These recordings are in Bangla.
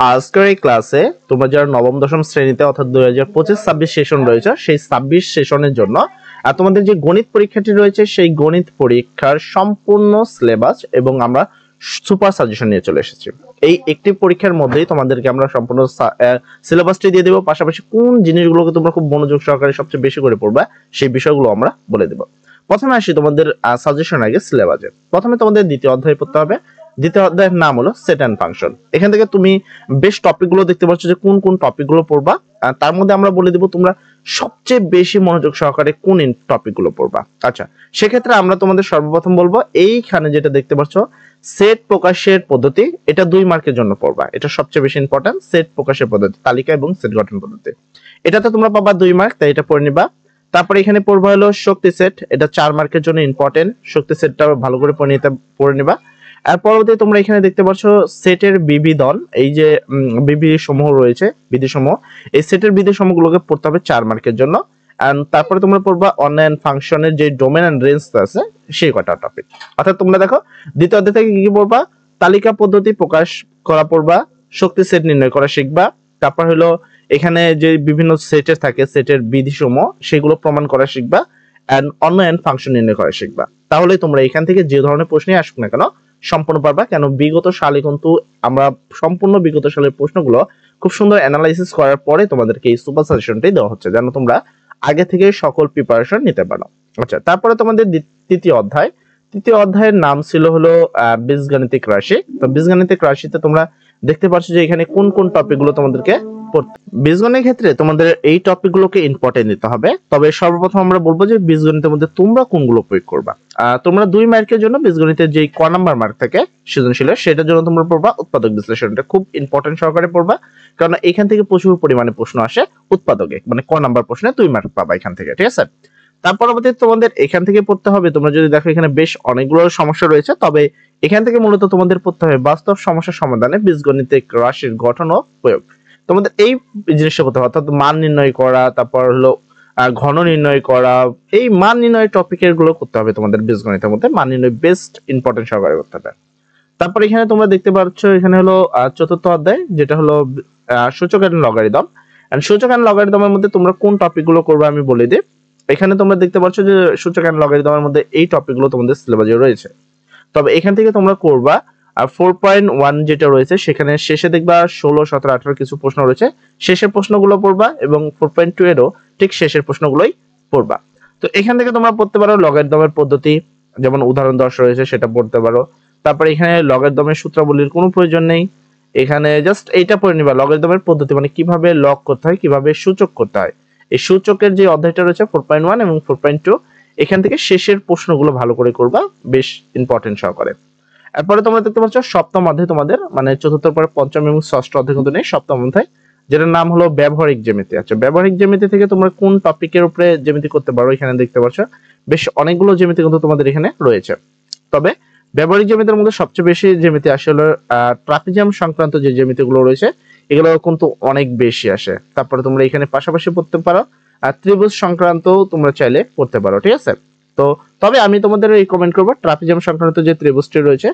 আজকের এই ক্লাসে তোমরা যারা নবম দশম শ্রেণীতে অর্থাৎ 2025-26 সেশন রয়েছে সেই 26 সেশনের জন্য তোমাদের যে গণিত পরীক্ষাটি রয়েছে সেই গণিত পরীক্ষার সম্পূর্ণ সিলেবাস এবং আমরা সুপার সাজেশন নিয়ে চলে এসেছি। এই একটি পরীক্ষার মধ্যেই তোমাদেরকে আমরা সম্পূর্ণ সিলেবাসটি দিয়ে দেব, পাশাপাশি কোন জিনিসগুলোকে তোমরা খুব মনোযোগ সহকারে সবচেয়ে বেশি করে পড়বা সেই বিষয়গুলো আমরা বলে দেব। প্রথমে আসি তোমাদের সাজেশন আগে সিলেবাসে। প্রথমে তোমাদের দ্বিতীয় অধ্যায় পড়তে হবে। দ্বিতীয় অধ্যায়ের নাম হলো সেট এন্ড ফাংশন। এখান থেকে তুমি বেশ টপিকগুলো দেখতে পাচ্ছ যে কোন কোন টপিকগুলো পড়বা, তার মধ্যে আমরা বলে দেব তোমরা সবচেয়ে বেশি মনোযোগ সহকারে কোন টপিকগুলো পড়বা। আচ্ছা, সেক্ষেত্রে আমরা তোমাদের সর্বপ্রথম বলবো এইখানে যেটা দেখতে পাচ্ছ সেট প্রকাশের পদ্ধতি, এটা 2 মার্কের জন্য পড়বা। এটা সবচেয়ে বেশি ইম্পর্টেন্ট, সেট প্রকাশের পদ্ধতি, তালিকা এবং সেট গঠন পদ্ধতি। এটাতে তোমরা পাবা 2 মার্ক, তাই এটা পড়ে নিবা। তারপরে এখানে পড়বা হলো শক্তি সেট, এটা 4 মার্কের জন্য ইম্পর্টেন্ট, শক্তি সেটটা ভালো করে পড়ে নিবা। আর পরবর্তীতে তোমরা এখানে দেখতে পাচ্ছ সেটের বিবিধন, এই যে বিধি সমূহ রয়েছে, বিধি সমূহ, এই সেটের বিধি সমূহগুলোকে পড়তে হবে 4 মার্কের জন্য। এন্ড তারপরে তোমরা পড়বা অনলাইন ফাংশনের যে ডোমেন এন্ড রেঞ্জ আছে সেই কটা টপিক। অর্থাৎ তোমরা দেখো দ্বিতীয় অধ্যায় থেকে কি পড়বা, তালিকা পদ্ধতি প্রকাশ করা পড়বা, শক্তি সেট নির্ণয় করা শিখবা। তারপর হলো এখানে যে বিভিন্ন সেটের থাকে সেটের বিধি সমূহ সেগুলো প্রমাণ করা শিখবা, এন্ড অনলাইন ফাংশন নির্ণয় করা শিখবা। তাহলে তোমরা এখান থেকে যে ধরনের প্রশ্নই আসুক না কেন সম্পূর্ণ পারবা। কেন বিগত সালে কিন্তু আমরা সম্পূর্ণ বিগত সালের প্রশ্নগুলো খুব সুন্দর অ্যানালাইসিস করার পরে তোমাদেরকে এই সুপার সাজেশনটাই দেওয়া হচ্ছে, যেন তোমরা আগে থেকে সকল প্রিপারেশন নিতে পারো। আচ্ছা, তারপরে তোমাদের তৃতীয় অধ্যায়। তৃতীয় অধ্যায়ের নাম ছিল হলো বীজগাণিতিক রাশি। তো বীজগাণিতিক রাশিতে তোমরা দেখতে পাচ্ছ যে এখানে কোন কোন টপিকগুলো তোমাদেরকে পড়তে। বীজগণিতের ক্ষেত্রে তোমাদের এই টপিকগুলোকে ইম্পর্টেন্ট দিতে হবে। তবে সর্বপ্রথম আমরা বলবো যে বীজগণিতের মধ্যে তোমরা কোনগুলো প্রয়োগ করবা। তোমরা 2 মার্কের জন্য বীজগণিতের যে ক নাম্বার মার্ক থাকে সৃজনশীল, সেটার জন্য তোমরা পড়বা উৎপাদক বিশ্লেষণটা, খুব ইম্পর্টেন্ট সহকারে পড়বা, কারণ এখান থেকে প্রচুর পরিমাণে প্রশ্ন আসে উৎপাদকে, মানে ক নাম্বার প্রশ্নে 2 মার্ক পাবা এখান থেকে, ঠিক আছে। তার পরবর্তীতে তোমাদের এখান থেকে পড়তে হবে, তোমরা যদি দেখো এখানে বেশ অনেকগুলো সমস্যা রয়েছে, তবে এখান থেকে মূলত তোমাদের পড়তে হবে বাস্তব সমস্যার সমাধানে বীজগণিতিক রাশির গঠন ও প্রয়োগ। তোমাদের এই জিনিসটা করতে হবে, অর্থাৎ মান নির্ণয় করা, তারপর হলো ঘন নির্ণয় করা, এই মান নির্ণয় টপিকের গুলো করতে হবে তোমাদের বীজগণিতের মধ্যে। মান নির্ণয় বেস্ট ইম্পর্টেন্ট সহকারে করতে হবে। তারপর এখানে তোমরা দেখতে পাচ্ছ এখানে হলো চতুর্থ অধ্যায়, যেটা হলো সূচক এন্ড লগারিদম। এন্ড সূচক এন্ড লগারিদমের মধ্যে তোমরা কোন টপিকগুলো করবে আমি বলে দিই। এখানে তোমরা দেখতে পাচ্ছ যে সূচক এন্ড লগারিদমের মধ্যে এই টপিকগুলো তোমাদের সিলেবাসে রয়েছে। তবে এখান থেকে তোমরা করবা আর 4.1 যেটা রয়েছে সেখানে শেষে দেখবা 16, 17, 18 কিছু প্রশ্ন রয়েছে, শেষের প্রশ্নগুলো পড়বা, এবং 4.2 এরও ঠিক শেষের প্রশ্নগুলোই পড়বা। তো এখান থেকে তোমরা পড়তে পারো লগারিদমের পদ্ধতি, যেমন উদাহরণ 10 রয়েছে সেটা পড়তে পারো। তারপর এখানে লগারিদমের সূত্রাবলীর কোনো প্রয়োজন নেই, এখানে জাস্ট এইটা পড়ে নিবা লগারিদমের পদ্ধতি, মানে কিভাবে লগ করতে হয়, কিভাবে সূচক করতে হয়। এই সূচকের যে অধ্যায়টা রয়েছে 4.1 এবং 4.2, এখান থেকে শেষের প্রশ্নগুলো ভালো করে করবা, বেশ ইম্পর্টেন্ট সহকারে। এরপরে তোমরা দেখতে পাচ্ছ সপ্তম অধ্যায় তোমাদের, মানে চতুর্থ পরে পঞ্চম এবং ষষ্ঠ অধ্যায় কিন্তু নেই, সপ্তম অধ্যায় যেটার নাম হলো ব্যবহারিক জ্যামিতি। আচ্ছা, ব্যবহারিক জ্যামিতি থেকে তোমরা কোন টপিকের উপরে জ্যামিতি করতে পারো এখানে দেখতে পাচ্ছ বেশ অনেকগুলো জ্যামিতি কিন্তু তোমাদের এখানে রয়েছে। তবে ব্যবহারিক জ্যামিতির মধ্যে সবচেয়ে বেশি জ্যামিতি আসে হলো ট্রাপিজিয়াম সংক্রান্ত যে জ্যামিতিগুলো রয়েছে এগুলো কিন্তু অনেক বেশি আসে। তারপরে তোমরা এখানে পাশাপাশি পড়তে পারো আর ত্রিভুজ সংক্রান্ত তোমরা চাইলে পড়তে পারো, ঠিক আছে। তো তবে আমি তোমাদের রিকমেন্ড করবো ট্রাপিজিয়াম সংক্রান্ত যে ত্রিভুজটি রয়েছে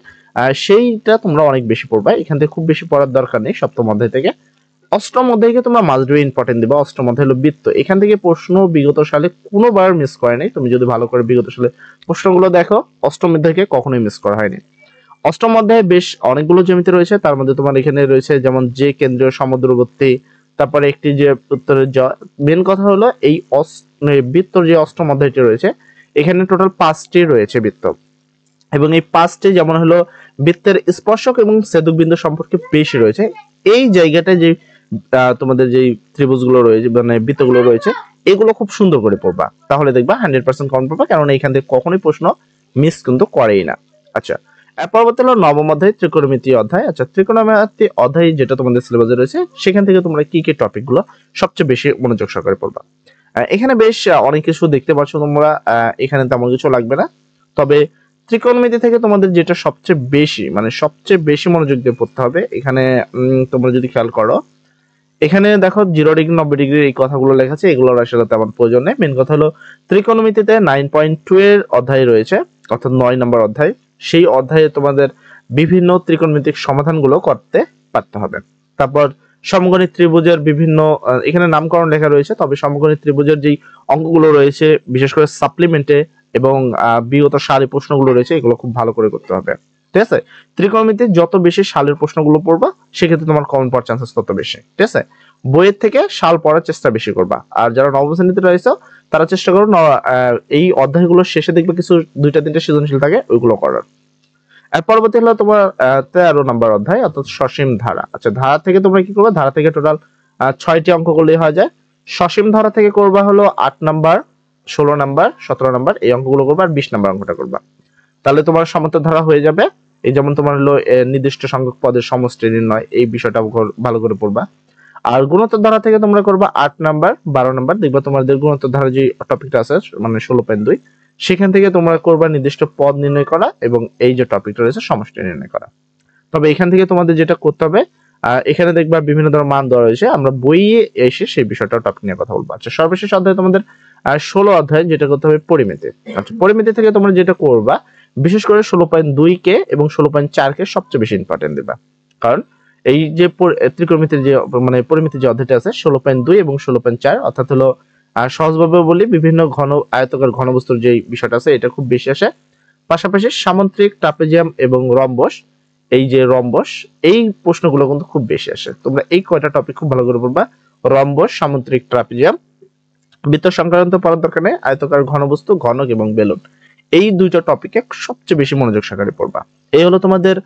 সেইটা তোমরা অনেক বেশি পড়বা, এখান থেকে খুব বেশি পড়ার দরকার নেই সপ্তম অধ্যায় থেকে। অষ্টম অধ্যায়কে তোমরা মাস্ট বি ইম্পর্টেন্ট দিবা। অষ্টম অধ্যায় হলো বৃত্ত, এখান থেকে প্রশ্ন বিগত সালে কোনোবার মিস করে নাই, তুমি যদি ভালো করে বিগত সালে প্রশ্নগুলো দেখো অষ্টম অধ্যায়কে কখনোই মিস করা হয়নি। অষ্টম অধ্যায়ে বেশ অনেকগুলো জ্যামিতি রয়েছে, তার মধ্যে তোমার এখানে রয়েছে যেমন যে কেন্দ্রীয় সমুদ্রবর্তী, তারপরে একটি যে উত্তরের মেন কথা হলো এই বৃত্তর যে অষ্টম অধ্যায়টি রয়েছে এখানে টোটাল 5টি রয়েছে বৃত্ত, এবং এই 5টি যেমন হলো বৃত্তের স্পর্শক এবং ছেদক বিন্দু সম্পর্কে বেশি রয়েছে। এই জায়গাটায় যে তোমাদের যে ত্রিভুজগুলো রয়েছে মানে বৃত্তগুলো রয়েছে এগুলো খুব সুন্দর করে পড়বা, তাহলে দেখবা 100% কমন পাবা, কারণ এখান থেকে কখনোই প্রশ্ন মিস কিন্তু করেই না। আচ্ছা, পরবর্তী হলো নবম অধ্যায় ত্রিকোণমিতি অধ্যায়। আচ্ছা, ত্রিকোণমিতি অধ্যায় যেটা তোমাদের সিলেবাসে রয়েছে সেখান থেকে তোমরা কি কি টপিকগুলো সবচেয়ে বেশি মনোযোগ সহকারে পড়বা। এখানে বেশ অনেক কিছু দেখতে পাচ্ছ তোমরা, এখানে তেমন কিছু লাগবে না। তবে ত্রিকোণমিতি থেকে তোমাদের যেটা সবচেয়ে বেশি মানে সবচেয়ে বেশি মনোযোগ দিয়ে পড়তে হবে, এখানে তোমরা যদি খেয়াল করো এখানে দেখো 0 ডিগ্রি 90 ডিগ্রি এই কথাগুলো লেখা আছে, এগুলোর আসলে তেমন প্রয়োজন নেই। মেন কথা হলো ত্রিকোণমিতিতে 9.2 এর অধ্যায় রয়েছে, অর্থাৎ 9 নম্বর অধ্যায়, সেই অধ্যায়ে তোমাদের বিভিন্ন ত্রিকোণমিতিক সমাধানগুলো করতে পারতে হবে। তারপর সমকোণী ত্রিভুজের বিভিন্ন এখানে নামকরণ লেখা রয়েছে, তবে সমকোণী ত্রিভুজের যেই অঙ্কগুলো রয়েছে বিশেষ করে সাপ্লিমেন্টে এবং বিগত সারি প্রশ্নগুলো রয়েছে এগুলো খুব ভালো করে করতে হবে। ঠিক আছে, ত্রিকোণমিতির যত বেশি সালের প্রশ্নগুলো পড়বা সেক্ষেত্রে তোমার কমন পাওয়ার চান্সেস তত বেশি। ঠিক আছে, বইয়ের থেকে সাল পড়ার চেষ্টা বেশি করবা। আর যারা নবম শ্রেণীতে রয়েছে তারা চেষ্টা করো এই অধ্যায়গুলোর শেষে দেখবে কিছু 2-3টা সৃজনশীল থাকে ওইগুলো করার। আর পরবর্তী হলো তোমার 13 নম্বর অধ্যায় অর্থাৎ সসীম ধারা। আচ্ছা, ধারা থেকে তোমরা কি করবে, ধারা থেকে টোটাল 6টি অঙ্ক করলেই হয়ে যায়। সসীম ধারা থেকে করবা হলো 8 নাম্বার, 16 নাম্বার, 17 নাম্বার, এই অঙ্কগুলো করবা, আর 20 নাম্বার অঙ্কটা করবা। তাহলে তোমার সমান্তর ধারা হয়ে যাবে। এই যেমন তোমার হলো নির্দিষ্ট সংখ্যক পদের সমষ্টি নির্ণয়, এই বিষয়টা ভালো করে পড়বা। আর গুণোত্তর ধারা থেকে তোমরা করবা 8 নাম্বার, 12 নাম্বার, দেখবা তোমাদের গুণোত্তর ধারা যে টপিকটা আছে মানে 16.2, সেখান থেকে তোমরা করবা নির্দিষ্ট পদ নির্ণয় করা এবং এই যে টপিকটা রয়েছে সমষ্টি নির্ণয় করা। তবে এখান থেকে তোমাদের যেটা করতে হবে, এখানে দেখবা বিভিন্ন ধরনের মান দেওয়া রয়েছে, আমরা বইয়ে এসে সেই বিষয়টা টপিক নিয়ে কথা বলবো। আচ্ছা, সর্বশেষ অধ্যায় তোমাদের 16 অধ্যায়, যেটা করতে হবে পরিমিতি। আচ্ছা, পরিমিতি থেকে তোমরা যেটা করবা বিশেষ করে 16.2 কে এবং 16.4 কে সবচেয়ে বেশি ইম্পর্টেন্ট দিবা, কারণ এই যে ত্রিকোণমিতির যে মানে পরিমিতির যে অধ্যায়টা আছে 16.2 এবং 16.4 অর্থাৎ হলো সহজভাবে বলি বিভিন্ন ঘন আয়তাকার ঘনবস্তুর যে বিষয়টা আছে এটা খুব বেশি আসে। পাশাপাশি সামন্ত্রিক, ট্রাপিজিয়াম এবং রম্বস, এই যে রম্বস এই প্রশ্নগুলো কিন্তু খুব বেশি আসে। তোমরা এই কয়টা টপিক খুব ভালো করে পড়বা, রম্বস, সামন্ত্রিক, ট্রাপিজিয়াম। বৃত্ত সংক্রান্ত পড়ার দরকার নেই, আয়তাকার ঘনবস্তু, ঘনক এবং বেলুন, এই দুইটা টপিকে সবচেয়ে বেশি মনোযোগ সহকারে পড়বা। এই হলো তোমাদের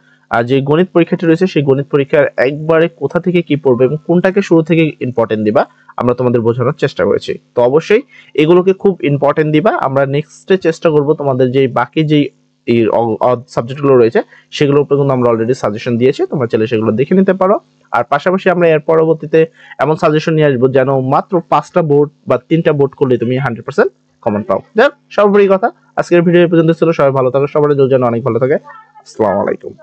যে গণিত পরীক্ষাটি রয়েছে সেই গণিত পরীক্ষার একবারে কোথা থেকে কি পড়বে এবং কোনটাকে শুরু থেকে ইম্পর্টেন্ট দিবা আমরা তোমাদের বোঝানোর চেষ্টা করেছি। তো অবশ্যই এগুলোকে খুব ইম্পর্টেন্ট দিবা। আমরা নেক্সটে চেষ্টা করব তোমাদের যে বাকি যেই এই সাবজেক্টগুলো রয়েছে সেগুলোর উপরে কিন্তু আমরা অলরেডি সাজেশন দিয়েছি, তোমরা চাইলে সেগুলো দেখে নিতে পারো। আর পাশাপাশি আমরা এর পরবর্তীতে এমন সাজেশন নিয়ে আসবো যেন মাত্র 5টা বোর্ড বা 3টা বোর্ড করলে তুমি 100% কমন পাও। সর্বোপরি কথা আজকের ভিডিও পর্যন্ত ছিল। সবাই ভালো থাকো, সবার জন্য অনেক ভালো থাকে। আসসালামু আলাইকুম।